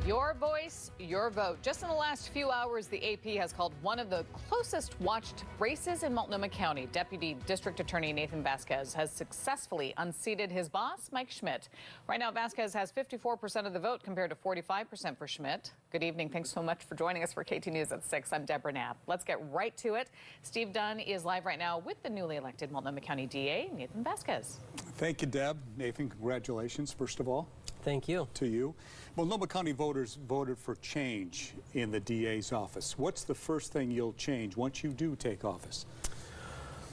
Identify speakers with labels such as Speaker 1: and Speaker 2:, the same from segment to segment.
Speaker 1: Your voice, your vote. Just in the last few hours, the AP has called one of the closest watched races in Multnomah County. Deputy District Attorney Nathan Vasquez has successfully unseated his boss, Mike Schmidt. Right now, Vasquez has 54% of the vote compared to 45% for Schmidt. Good evening. Thanks so much for joining us for KT News at 6. I'm Deborah Knapp. Let's get right to it. Steve Dunn is live right now with the newly elected Multnomah County DA, Nathan Vasquez.
Speaker 2: Thank you, Deb. Nathan, congratulations, first of all.
Speaker 3: Thank you.
Speaker 2: To you. Multnomah County voters voted for change in the DA's office. What's the first thing you'll change once you do take office?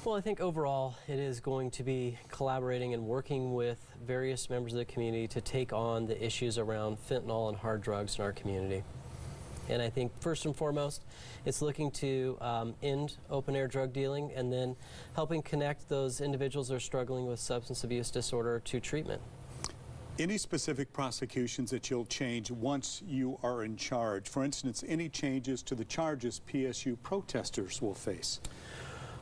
Speaker 3: Well, I think overall it is going to be collaborating and working with various members of the community to take on the issues around fentanyl and hard drugs in our community. And I think first and foremost, it's looking to end open-air drug dealing and then helping connect those individuals that are struggling with substance abuse disorder to treatment.
Speaker 2: Any specific prosecutions that you'll change once you are in charge? For instance, any changes to the charges PSU protesters will face?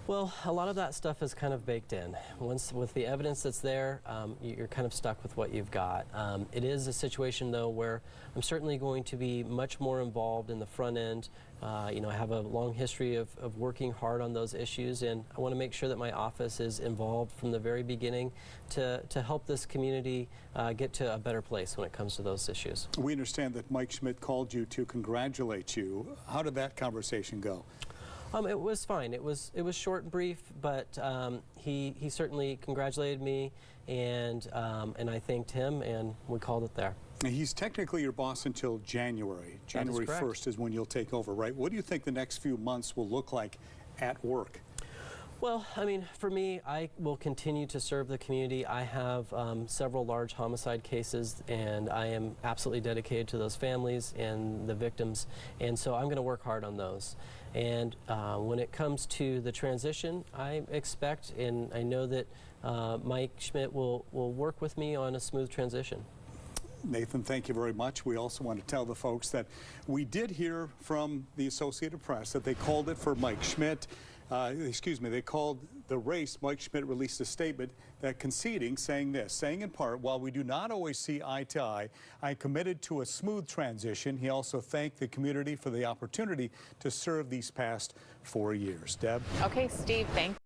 Speaker 3: Well, a lot of that stuff is kind of baked in. Once with the evidence that's there, you're kind of stuck with what you've got. It is a situation, though, where I'm certainly going to be much more involved in the front end. I have a long history of working hard on those issues, and I want to make sure that my office is involved from the very beginning to help this community get to a better place when it comes to those issues.
Speaker 2: We understand that Mike Schmidt called you to congratulate you. How did that conversation go?
Speaker 3: It was fine. It was short and brief, but he certainly congratulated me, and I thanked him, and we called it there.
Speaker 2: He's technically your boss until January. January 1st is when you'll take over, right? What do you think the next few months will look like at work?
Speaker 3: Well, I mean, for me, I will continue to serve the community. I have several large homicide cases, and I am absolutely dedicated to those families and the victims, and so I'm going to work hard on those. And when it comes to the transition, I expect and I know that Mike Schmidt will work with me on a smooth transition.
Speaker 2: Nathan, thank you very much. We also want to tell the folks that we did hear from the Associated Press that they called it for Mike Schmidt. They called the race. Mike Schmidt released a statement that conceding, saying in part, while we do not always see eye to eye, I committed to a smooth transition. He also thanked the community for the opportunity to serve these past 4 years. Deb?
Speaker 1: Okay, Steve, thank you.